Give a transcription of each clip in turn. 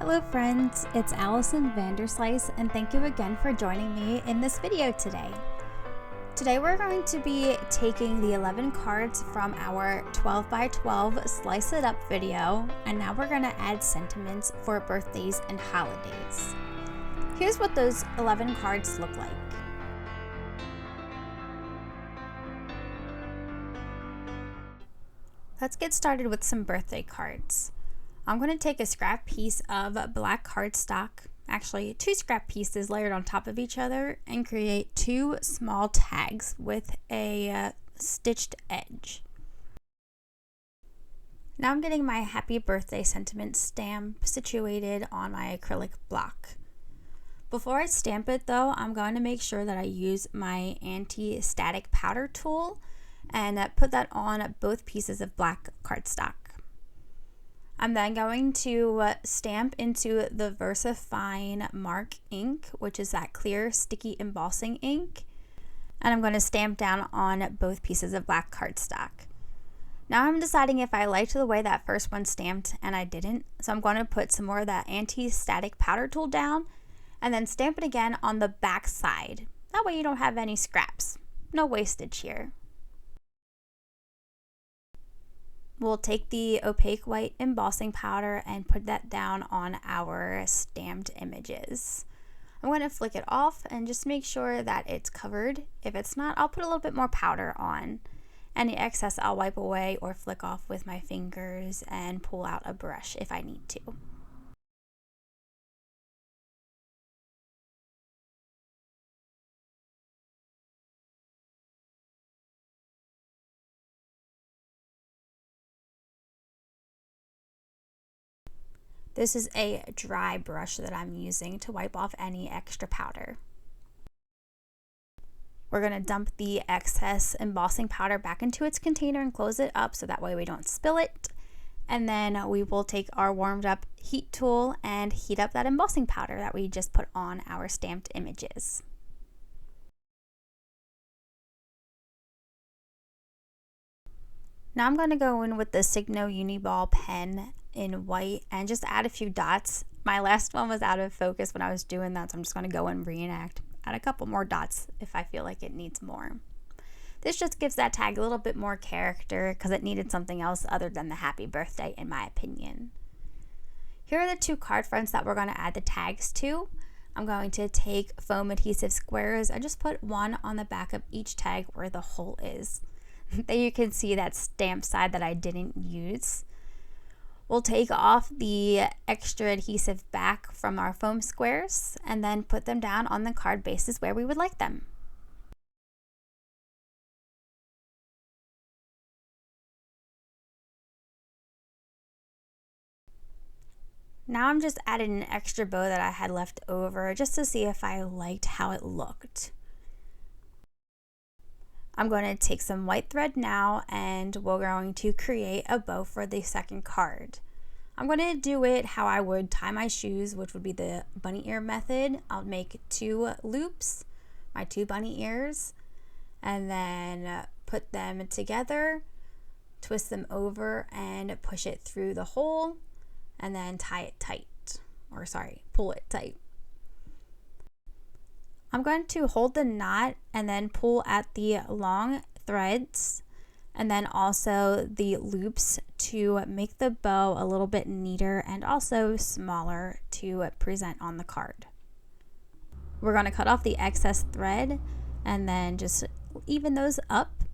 Hello friends, it's Allison Vanderslice and thank you again for joining me in this video today. Today we're going to be taking the 11 cards from our 12 by 12 Slice It Up video, and now we're going to add sentiments for birthdays and holidays. Here's what those 11 cards look like. Let's get started with some birthday cards. I'm going to take a scrap piece of black cardstock, actually 2 scrap pieces layered on top of each other, and create 2 small tags with a stitched edge. Now I'm getting my happy birthday sentiment stamp situated on my acrylic block. Before I stamp it though, I'm going to make sure that I use my anti-static powder tool and put that on both pieces of black cardstock. I'm then going to stamp into the VersaFine Mark ink, which is that clear sticky embossing ink, and I'm going to stamp down on both pieces of black cardstock. Now I'm deciding if I liked the way that first one stamped and I didn't, so I'm going to put some more of that anti-static powder tool down and then stamp it again on the back side. That way you don't have any scraps. No wastage here. We'll take the opaque white embossing powder and put that down on our stamped images. I'm going to flick it off and just make sure that it's covered. If it's not, I'll put a little bit more powder on. Any excess I'll wipe away or flick off with my fingers and pull out a brush if I need to. This is a dry brush that I'm using to wipe off any extra powder. We're going to dump the excess embossing powder back into its container and close it up so that way we don't spill it. And then we will take our warmed up heat tool and heat up that embossing powder that we just put on our stamped images. Now I'm going to go in with the Signo Uniball pen in white and just add a few dots. My last one was out of focus when I was doing that, so I'm just going to go and reenact. Add a couple more dots if I feel like it needs more. This just gives that tag a little bit more character because it needed something else other than the happy birthday in my opinion. Here are the 2 card fronts that we're going to add the tags to. I'm going to take foam adhesive squares and just put one on the back of each tag where the hole is. There you can see that stamp side that I didn't use. We'll take off the extra adhesive back from our foam squares and then put them down on the card bases where we would like them. Now I'm just adding an extra bow that I had left over just to see if I liked how it looked. I'm going to take some white thread now and we're going to create a bow for the second card. I'm going to do it how I would tie my shoes, which would be the bunny ear method. I'll make 2 loops, my 2 bunny ears, and then put them together, twist them over and push it through the hole and then tie it tight, or sorry, pull it tight. I'm going to hold the knot and then pull at the long threads and then also the loops to make the bow a little bit neater and also smaller to present on the card. We're going to cut off the excess thread and then just even those up.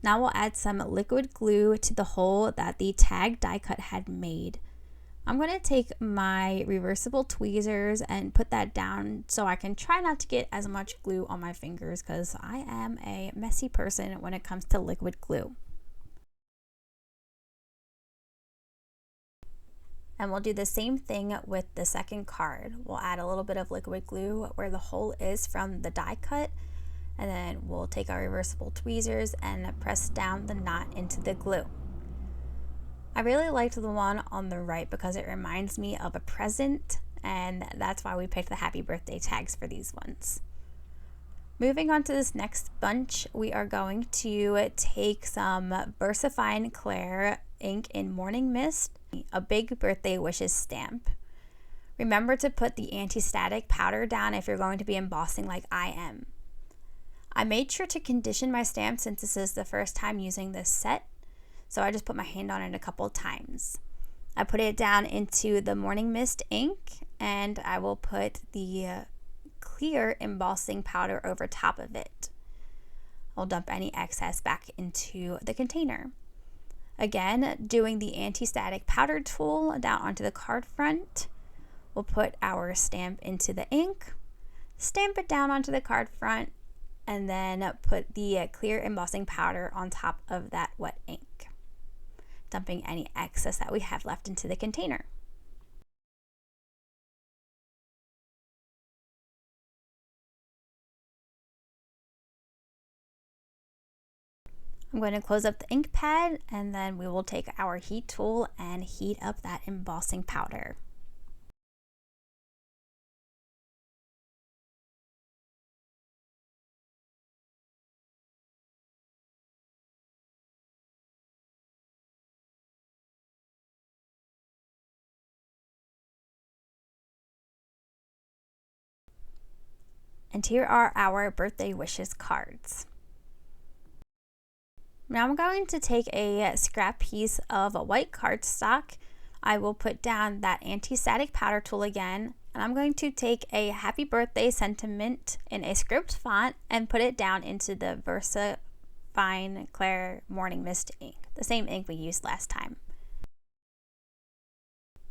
Now we'll add some liquid glue to the hole that the tag die cut had made. I'm going to take my reversible tweezers and put that down so I can try not to get as much glue on my fingers because I am a messy person when it comes to liquid glue. And we'll do the same thing with the second card. We'll add a little bit of liquid glue where the hole is from the die cut, and then we'll take our reversible tweezers and press down the knot into the glue. I really liked the one on the right because it reminds me of a present, and that's why we picked the happy birthday tags for these ones. Moving on to this next bunch, we are going to take some VersaFine Claire ink in Morning Mist, a big birthday wishes stamp. Remember to put the anti-static powder down if you're going to be embossing like I am. I made sure to condition my stamp since this is the first time using this set, so I just put my hand on it a couple times. I put it down into the Morning Mist ink, and I will put the clear embossing powder over top of it. I'll dump any excess back into the container. Again, doing the anti-static powder tool down onto the card front. We'll put our stamp into the ink, stamp it down onto the card front, and then put the clear embossing powder on top of that wet ink, dumping any excess that we have left into the container. I'm going to close up the ink pad, and then we will take our heat tool and heat up that embossing powder. And here are our birthday wishes cards. Now I'm going to take a scrap piece of a white cardstock. I will put down that anti-static powder tool again, and I'm going to take a happy birthday sentiment in a script font and put it down into the Versa Fine Clair Morning Mist ink, the same ink we used last time.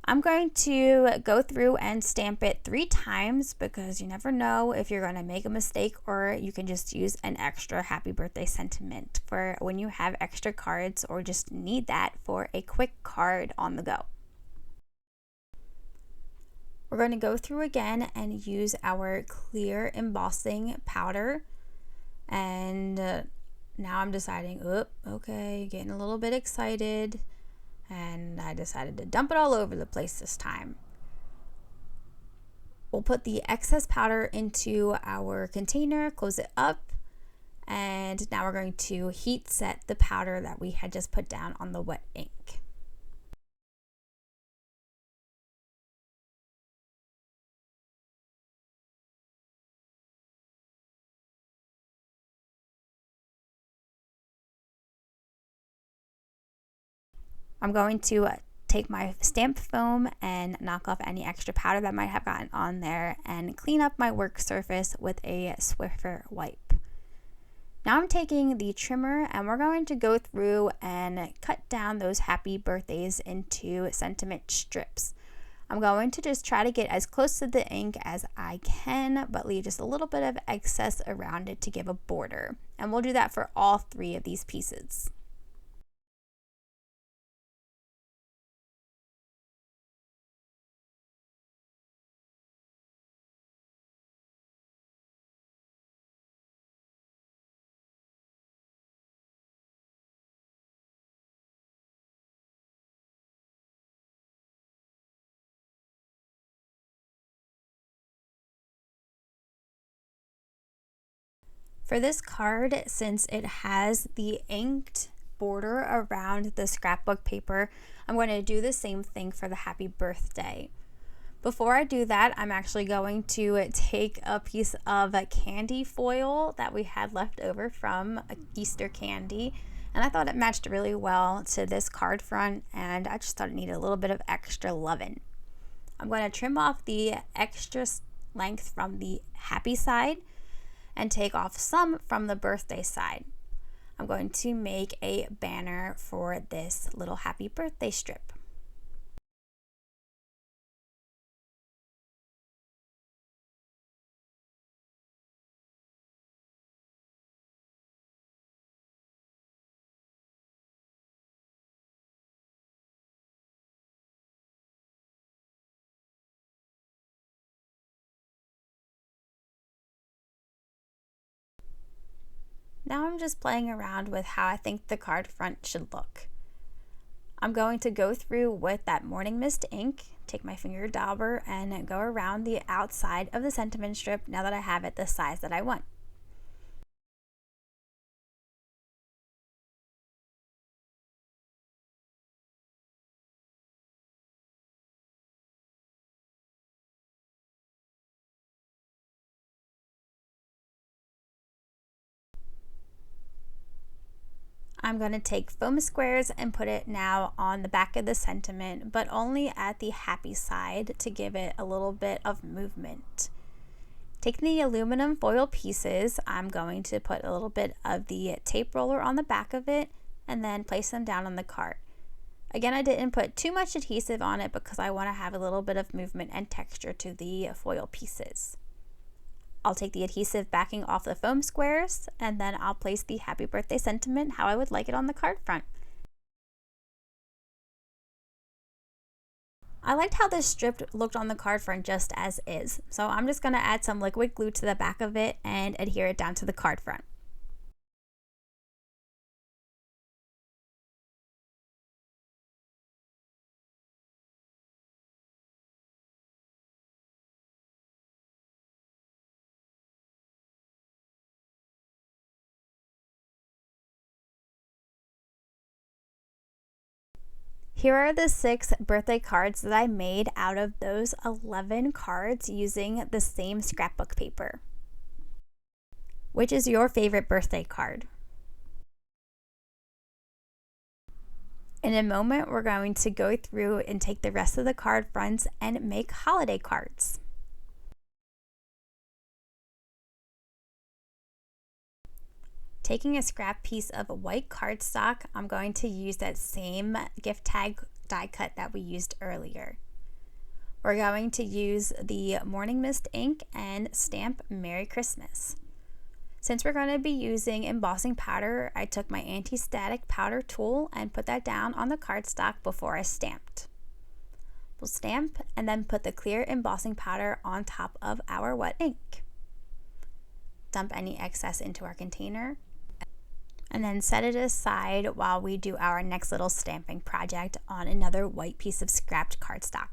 I'm going to go through and stamp it 3 times because you never know if you're going to make a mistake, or you can just use an extra happy birthday sentiment for when you have extra cards or just need that for a quick card on the go. We're going to go through again and use our clear embossing powder, and now I'm deciding, okay, getting a little bit excited. And I decided to dump it all over the place this time. We'll put the excess powder into our container, close it up, and now we're going to heat set the powder that we had just put down on the wet ink. I'm going to take my stamp foam and knock off any extra powder that might have gotten on there and clean up my work surface with a Swiffer wipe. Now I'm taking the trimmer and we're going to go through and cut down those happy birthdays into sentiment strips. I'm going to just try to get as close to the ink as I can, but leave just a little bit of excess around it to give a border. And we'll do that for all 3 of these pieces. For this card, since it has the inked border around the scrapbook paper, I'm going to do the same thing for the happy birthday. Before I do that, I'm actually going to take a piece of candy foil that we had left over from Easter candy, and I thought it matched really well to this card front, and I just thought it needed a little bit of extra loving. I'm going to trim off the extra length from the happy side and take off some from the birthday side. I'm going to make a banner for this little happy birthday strip. Now I'm just playing around with how I think the card front should look. I'm going to go through with that Morning Mist ink, take my finger dauber and go around the outside of the sentiment strip now that I have it the size that I want. I'm going to take foam squares and put it now on the back of the sentiment, but only at the happy side to give it a little bit of movement. Taking the aluminum foil pieces, I'm going to put a little bit of the tape roller on the back of it and then place them down on the card. Again, I didn't put too much adhesive on it because I want to have a little bit of movement and texture to the foil pieces. I'll take the adhesive backing off the foam squares and then I'll place the happy birthday sentiment how I would like it on the card front. I liked how this strip looked on the card front just as is, so I'm just going to add some liquid glue to the back of it and adhere it down to the card front. Here are the 6 birthday cards that I made out of those 11 cards using the same scrapbook paper. Which is your favorite birthday card? In a moment, we're going to go through and take the rest of the card fronts and make holiday cards. Taking a scrap piece of white cardstock, I'm going to use that same gift tag die cut that we used earlier. We're going to use the Morning Mist ink and stamp Merry Christmas. Since we're going to be using embossing powder, I took my anti-static powder tool and put that down on the cardstock before I stamped. We'll stamp and then put the clear embossing powder on top of our wet ink. Dump any excess into our container and then set it aside while we do our next little stamping project on another white piece of scrapped cardstock.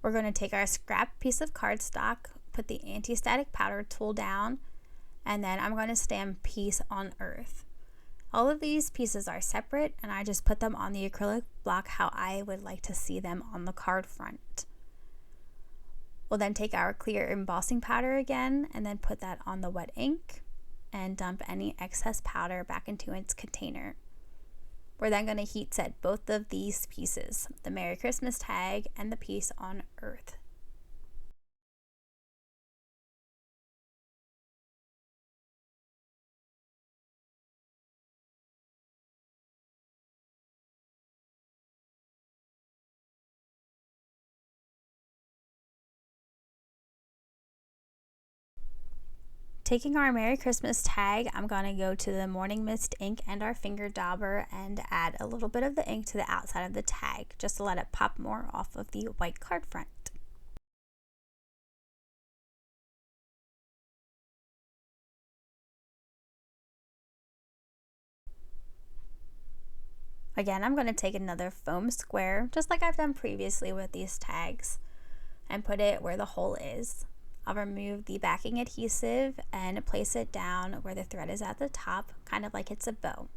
We're going to take our scrap piece of cardstock, put the anti-static powder tool down, and then I'm going to stamp Peace on Earth. All of these pieces are separate and I just put them on the acrylic block how I would like to see them on the card front. We'll then take our clear embossing powder again and then put that on the wet ink and dump any excess powder back into its container. We're then going to heat set both of these pieces, the Merry Christmas tag and the Peace on Earth. Taking our Merry Christmas tag, I'm going to go to the Morning Mist ink and our finger dauber and add a little bit of the ink to the outside of the tag just to let it pop more off of the white card front. Again, I'm going to take another foam square, just like I've done previously with these tags, and put it where the hole is. I'll remove the backing adhesive and place it down where the thread is at the top, kind of like it's a bow.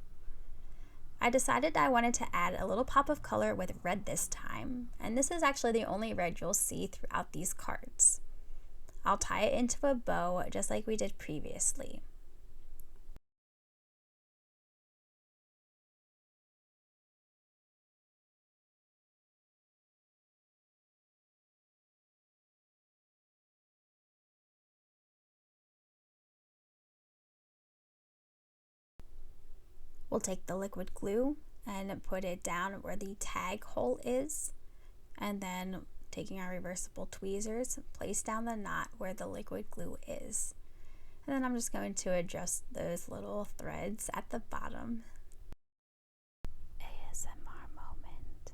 I decided I wanted to add a little pop of color with red this time, and this is actually the only red you'll see throughout these cards. I'll tie it into a bow just like we did previously. We'll take the liquid glue and put it down where the tag hole is, and then taking our reversible tweezers, place down the knot where the liquid glue is. And then I'm just going to adjust those little threads at the bottom. ASMR moment.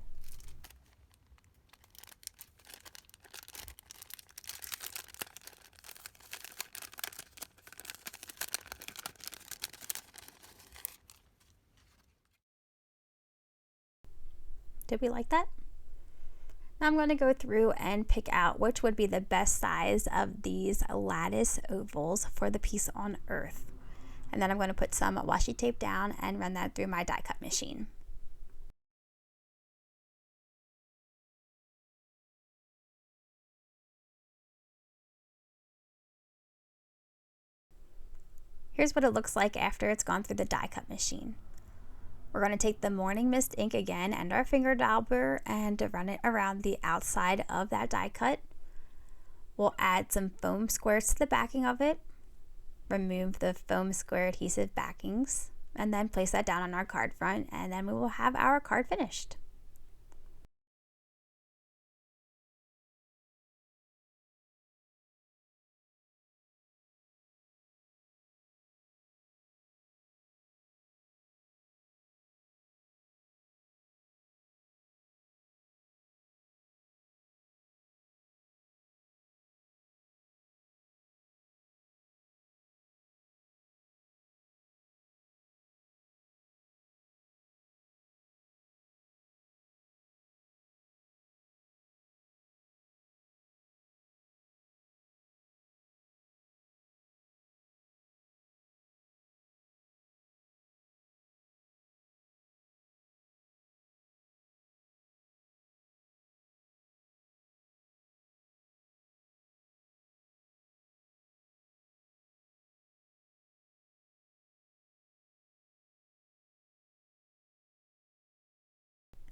Did we like that? Now I'm going to go through and pick out which would be the best size of these lattice ovals for the Peace on Earth. And then I'm going to put some washi tape down and run that through my die cut machine. Here's what it looks like after it's gone through the die cut machine. We're going to take the Morning Mist ink again and our finger dauber and run it around the outside of that die cut. We'll add some foam squares to the backing of it, remove the foam square adhesive backings, and then place that down on our card front, and then we will have our card finished.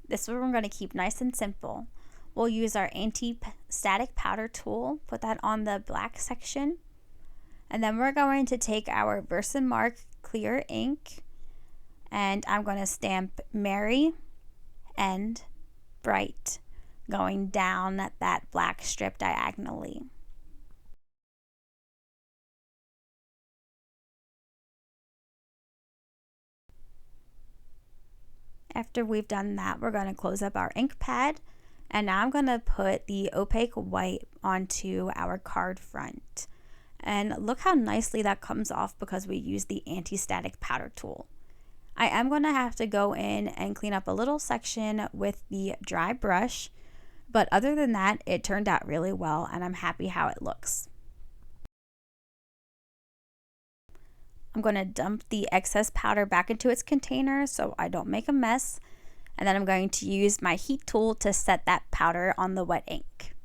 This one we're going to keep nice and simple. We'll use our anti-static powder tool, put that on the black section, and then we're going to take our Versamark clear ink, and I'm going to stamp Merry and Bright, going down that black strip diagonally. After we've done that, we're going to close up our ink pad, and now I'm going to put the opaque white onto our card front. And look how nicely that comes off because we used the anti-static powder tool. I am going to have to go in and clean up a little section with the dry brush, but other than that, it turned out really well and I'm happy how it looks. I'm going to dump the excess powder back into its container so I don't make a mess, and then I'm going to use my heat tool to set that powder on the wet ink.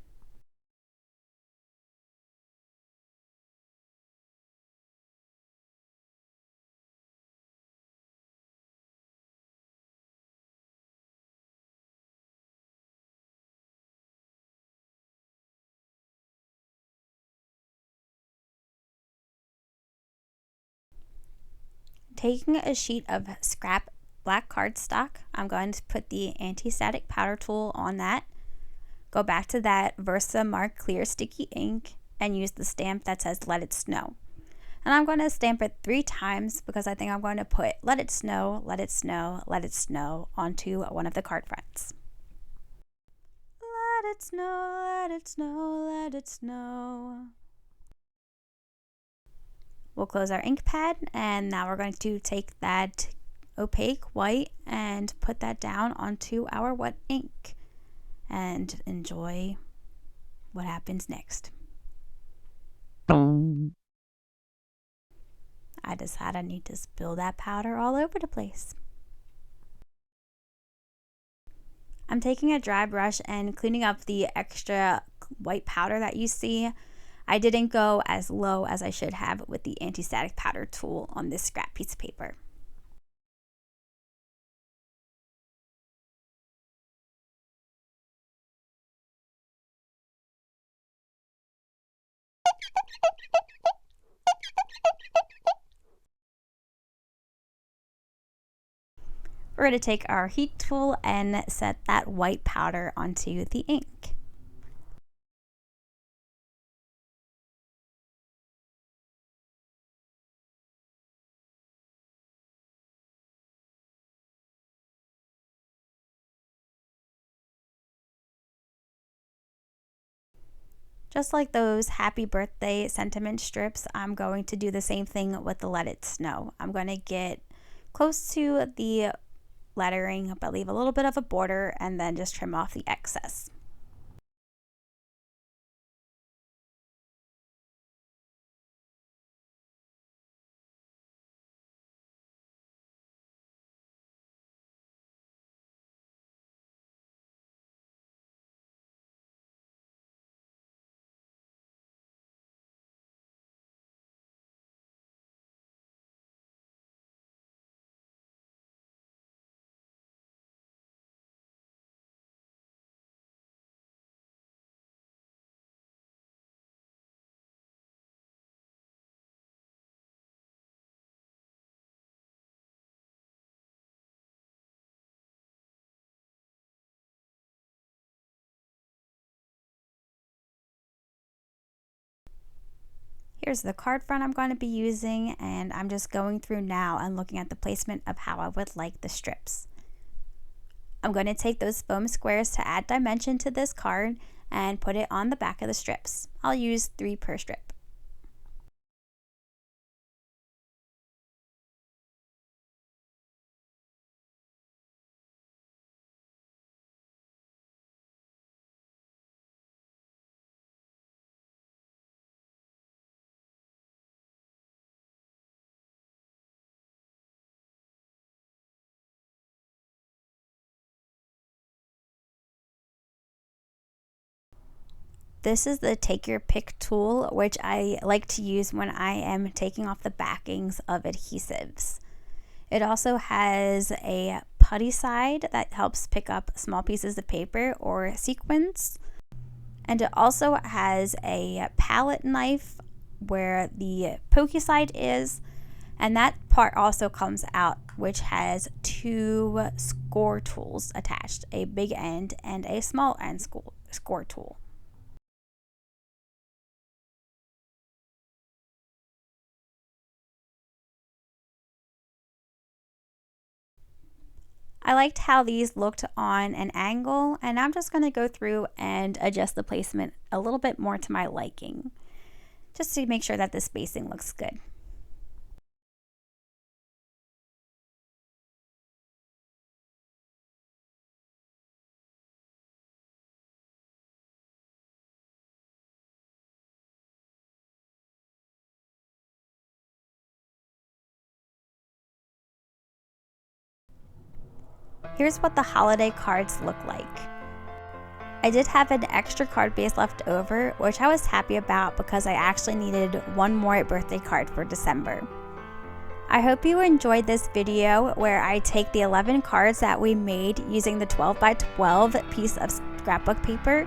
Taking a sheet of scrap black cardstock, I'm going to put the anti-static powder tool on that, go back to that Versamark clear sticky ink, and use the stamp that says Let It Snow. And I'm going to stamp it 3 times because I think I'm going to put Let It Snow, Let It Snow, Let It Snow onto one of the card fronts. Let it snow, let it snow, let it snow. We'll close our ink pad, and now we're going to take that opaque white and put that down onto our wet ink and enjoy what happens next. I decide I need to spill that powder all over the place. I'm taking a dry brush and cleaning up the extra white powder that you see. I didn't go as low as I should have with the anti-static powder tool on this scrap piece of paper. We're going to take our heat tool and set that white powder onto the ink. Just like those happy birthday sentiment strips, I'm going to do the same thing with the Let It Snow. I'm going to get close to the lettering, but leave a little bit of a border and then just trim off the excess. Here's the card front I'm going to be using, and I'm just going through now and looking at the placement of how I would like the strips. I'm going to take those foam squares to add dimension to this card and put it on the back of the strips. I'll use 3 per strip. This is the take your pick tool, which I like to use when I am taking off the backings of adhesives. It also has a putty side that helps pick up small pieces of paper or sequins. And it also has a palette knife where the pokey side is, and that part also comes out, which has 2 score tools attached, a big end and a small end score tool. I liked how these looked on an angle, and I'm just going to go through and adjust the placement a little bit more to my liking, just to make sure that the spacing looks good. Here's what the holiday cards look like. I did have an extra card base left over, which I was happy about because I actually needed 1 more birthday card for December. I hope you enjoyed this video where I take the 11 cards that we made using the 12 by 12 piece of scrapbook paper,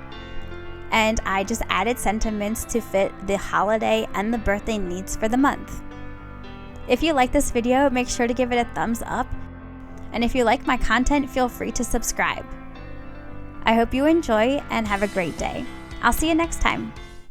and I just added sentiments to fit the holiday and the birthday needs for the month. If you like this video, make sure to give it a thumbs up. And if you like my content, feel free to subscribe. I hope you enjoy and have a great day. I'll see you next time.